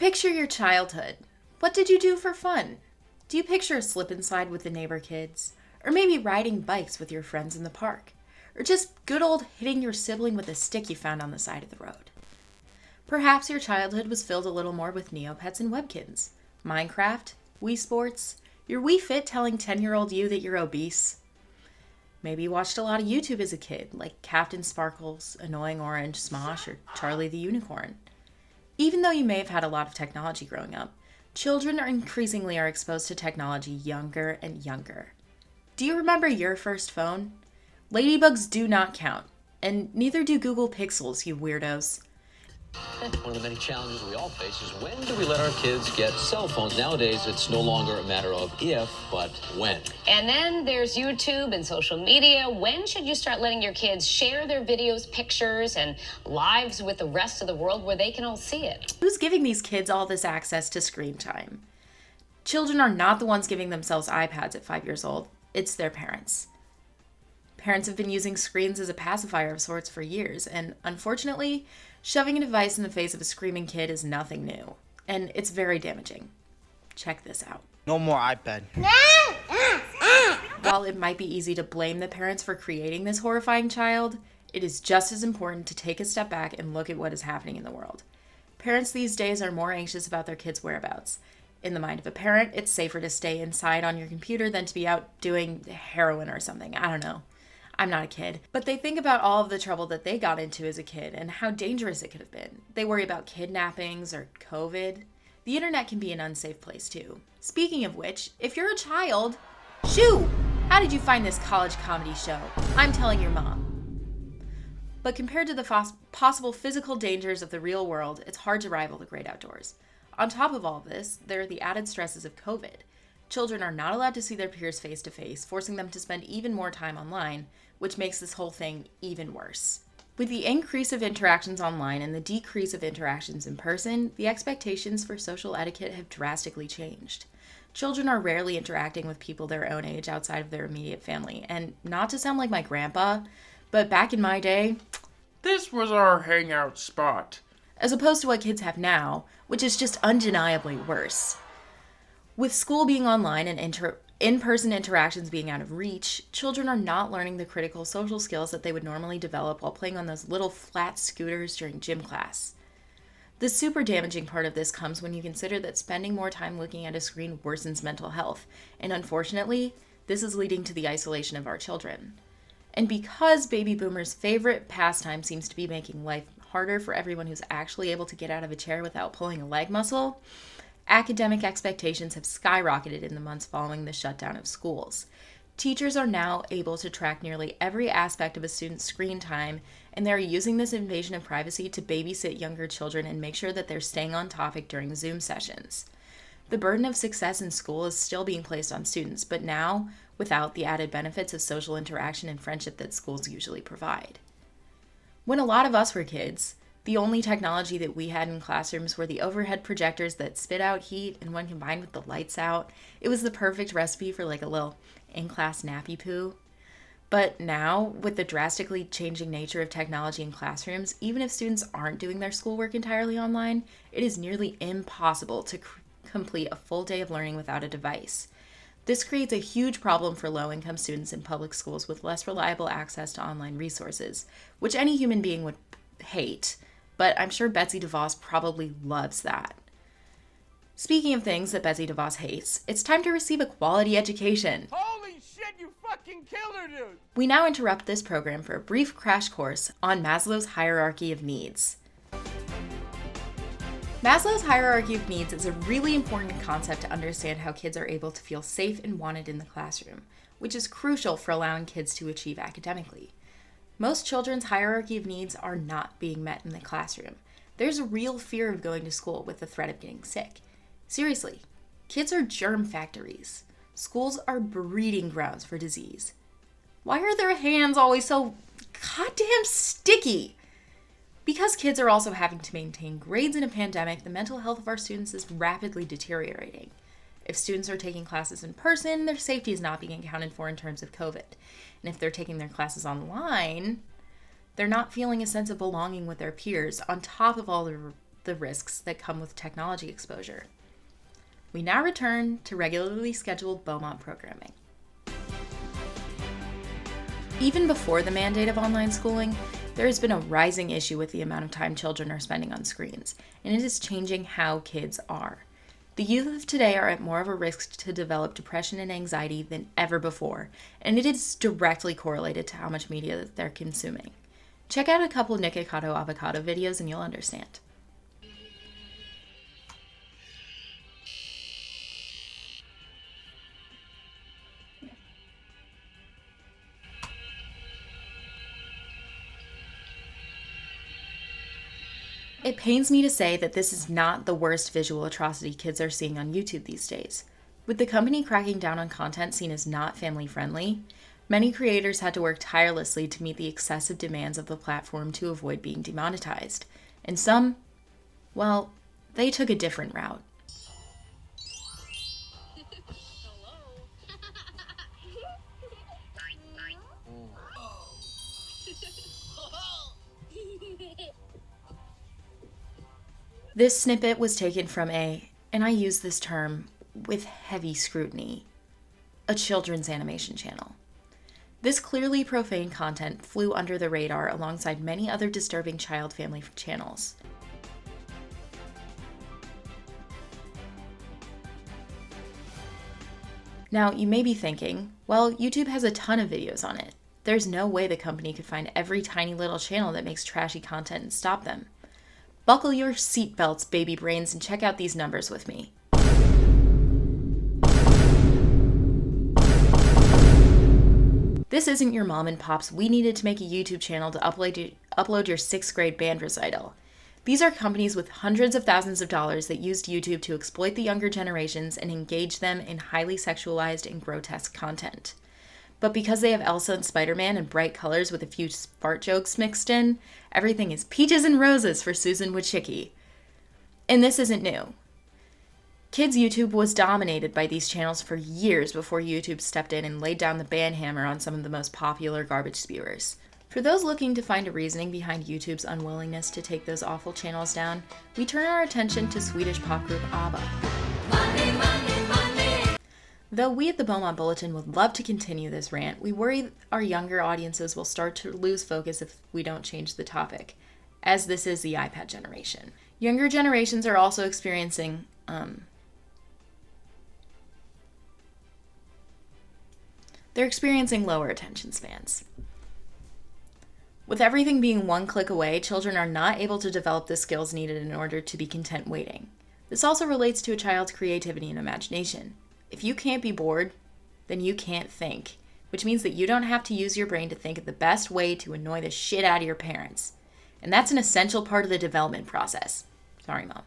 Picture your childhood. What did you do for fun? Do you picture a slip and slide with the neighbor kids? Or maybe riding bikes with your friends in the park? Or just good old hitting your sibling with a stick you found on the side of the road? Perhaps your childhood was filled a little more with Neopets and Webkins, Minecraft, Wii Sports, your Wii Fit telling 10-year-old you that you're obese. Maybe you watched a lot of YouTube as a kid, like Captain Sparkles, Annoying Orange, Smosh, or Charlie the Unicorn. Even though you may have had a lot of technology growing up, children are increasingly exposed to technology younger and younger. Do you remember your first phone? Ladybugs do not count, and neither do Google Pixels, you weirdos. One of the many challenges we all face is when do we let our kids get cell phones? Nowadays, it's no longer a matter of if, but when. And then there's YouTube and social media. When should you start letting your kids share their videos, pictures, and lives with the rest of the world where they can all see it? Who's giving these kids all this access to screen time? Children are not the ones giving themselves iPads at 5 years old. It's their parents. Parents have been using screens as a pacifier of sorts for years, and unfortunately, shoving a device in the face of a screaming kid is nothing new, and it's very damaging. Check this out. No more iPad. While it might be easy to blame the parents for creating this horrifying child, it is just as important to take a step back and look at what is happening in the world. Parents these days are more anxious about their kids' whereabouts. In the mind of a parent, it's safer to stay inside on your computer than to be out doing heroin or something. I don't know. I'm not a kid. But they think about all of the trouble that they got into as a kid and how dangerous it could have been. They worry about kidnappings or COVID. The internet can be an unsafe place too. Speaking of which, if you're a child, shoo! How did you find this college comedy show? I'm telling your mom. But compared to the possible physical dangers of the real world, it's hard to rival the great outdoors. On top of all of this, there are the added stresses of COVID. Children are not allowed to see their peers face to face, forcing them to spend even more time online, which makes this whole thing even worse. With the increase of interactions online and the decrease of interactions in person, the expectations for social etiquette have drastically changed. Children are rarely interacting with people their own age outside of their immediate family, and not to sound like my grandpa, but back in my day, this was our hangout spot. As opposed to what kids have now, which is just undeniably worse. With school being online and in-person interactions being out of reach, children are not learning the critical social skills that they would normally develop while playing on those little flat scooters during gym class. The super damaging part of this comes when you consider that spending more time looking at a screen worsens mental health, and unfortunately, this is leading to the isolation of our children. And because baby boomers' favorite pastime seems to be making life harder for everyone who's actually able to get out of a chair without pulling a leg muscle, academic expectations have skyrocketed in the months following the shutdown of schools. Teachers are now able to track nearly every aspect of a student's screen time, and they're using this invasion of privacy to babysit younger children and make sure that they're staying on topic during Zoom sessions. The burden of success in school is still being placed on students, but now without the added benefits of social interaction and friendship that schools usually provide. When a lot of us were kids, the only technology that we had in classrooms were the overhead projectors that spit out heat, and when combined with the lights out, it was the perfect recipe for like a little in-class nappy poo. But now, with the drastically changing nature of technology in classrooms, even if students aren't doing their schoolwork entirely online, it is nearly impossible to complete a full day of learning without a device. This creates a huge problem for low-income students in public schools with less reliable access to online resources, which any human being would hate, but I'm sure Betsy DeVos probably loves that. Speaking of things that Betsy DeVos hates, it's time to receive a quality education. Holy shit, you fucking killed her, dude! We now interrupt this program for a brief crash course on Maslow's hierarchy of needs. Maslow's hierarchy of needs is a really important concept to understand how kids are able to feel safe and wanted in the classroom, which is crucial for allowing kids to achieve academically. Most children's hierarchy of needs are not being met in the classroom. There's a real fear of going to school with the threat of getting sick. Seriously, kids are germ factories. Schools are breeding grounds for disease. Why are their hands always so goddamn sticky? Because kids are also having to maintain grades in a pandemic, the mental health of our students is rapidly deteriorating. If students are taking classes in person, their safety is not being accounted for in terms of COVID. And if they're taking their classes online, they're not feeling a sense of belonging with their peers, on top of all the the risks that come with technology exposure. We now return to regularly scheduled Beaumont programming. Even before the mandate of online schooling, there has been a rising issue with the amount of time children are spending on screens, and it is changing how kids are. The youth of today are at more of a risk to develop depression and anxiety than ever before, and it is directly correlated to how much media that they're consuming. Check out a couple Nikocado Avocado videos and you'll understand. It pains me to say that this is not the worst visual atrocity kids are seeing on YouTube these days. With the company cracking down on content seen as not family-friendly, many creators had to work tirelessly to meet the excessive demands of the platform to avoid being demonetized. And some, well, they took a different route. This snippet was taken from and I use this term with heavy scrutiny, a children's animation channel. This clearly profane content flew under the radar alongside many other disturbing child-family channels. Now, you may be thinking, well, YouTube has a ton of videos on it. There's no way the company could find every tiny little channel that makes trashy content and stop them. Buckle your seatbelts, baby brains, and check out these numbers with me. This isn't your mom and pops. We needed to make a YouTube channel to upload your 6th grade band recital. These are companies with hundreds of thousands of dollars that used YouTube to exploit the younger generations and engage them in highly sexualized and grotesque content. But because they have Elsa and Spider-Man in bright colors with a few fart jokes mixed in, everything is peaches and roses for Susan Wojcicki. And this isn't new. Kids' YouTube was dominated by these channels for years before YouTube stepped in and laid down the ban hammer on some of the most popular garbage spewers. For those looking to find a reasoning behind YouTube's unwillingness to take those awful channels down, we turn our attention to Swedish pop group ABBA. Money, money, money. Though we at the Beaumont Bulletin would love to continue this rant, we worry our younger audiences will start to lose focus if we don't change the topic, as this is the iPad generation. Younger generations are also experiencing lower attention spans. With everything being one click away, children are not able to develop the skills needed in order to be content waiting. This also relates to a child's creativity and imagination. If you can't be bored, then you can't think, which means that you don't have to use your brain to think of the best way to annoy the shit out of your parents. And that's an essential part of the development process. Sorry, Mom.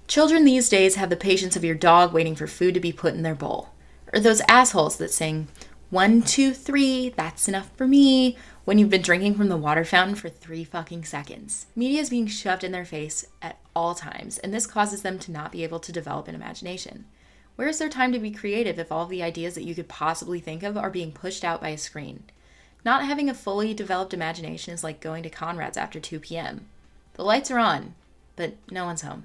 Children these days have the patience of your dog waiting for food to be put in their bowl. Or those assholes that sing, 1, 2, 3, that's enough for me, when you've been drinking from the water fountain for 3 fucking seconds. Media is being shoved in their face at all times, and this causes them to not be able to develop an imagination. Where is there time to be creative if all the ideas that you could possibly think of are being pushed out by a screen? Not having a fully developed imagination is like going to Conrad's after 2 p.m. The lights are on, but no one's home.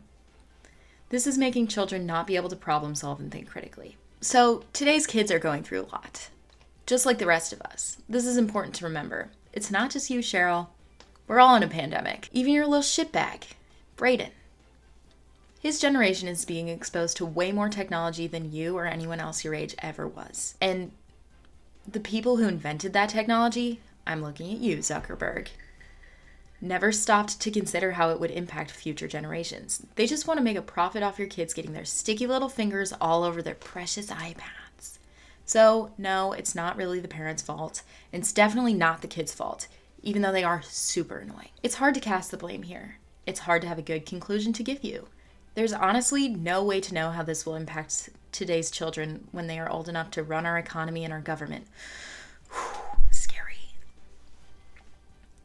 This is making children not be able to problem solve and think critically. So today's kids are going through a lot, just like the rest of us. This is important to remember. It's not just you, Cheryl. We're all in a pandemic. Even your little shitbag, Brayden. His generation is being exposed to way more technology than you or anyone else your age ever was. And the people who invented that technology, I'm looking at you, Zuckerberg, never stopped to consider how it would impact future generations. They just want to make a profit off your kids getting their sticky little fingers all over their precious iPads. So, no, it's not really the parents' fault. And it's definitely not the kids' fault, even though they are super annoying. It's hard to cast the blame here. It's hard to have a good conclusion to give you. There's honestly no way to know how this will impact today's children when they are old enough to run our economy and our government. Scary.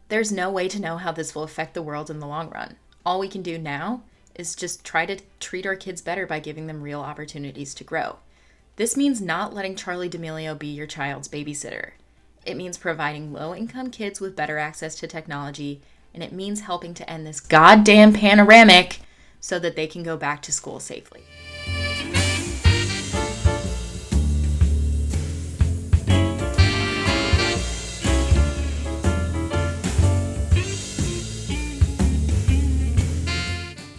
There's no way to know how this will affect the world in the long run. All we can do now is just try to treat our kids better by giving them real opportunities to grow. This means not letting Charlie D'Amelio be your child's babysitter. It means providing low-income kids with better access to technology and it means helping to end this goddamn panoramic so that they can go back to school safely.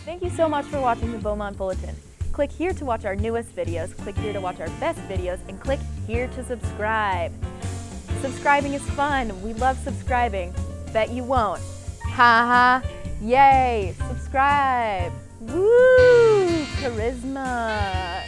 Thank you so much for watching the Beaumont Bulletin. Click here to watch our newest videos, click here to watch our best videos, and click here to subscribe. Subscribing is fun. We love subscribing. Bet you won't. Ha ha. Yay. Subscribe. Woo! Charisma.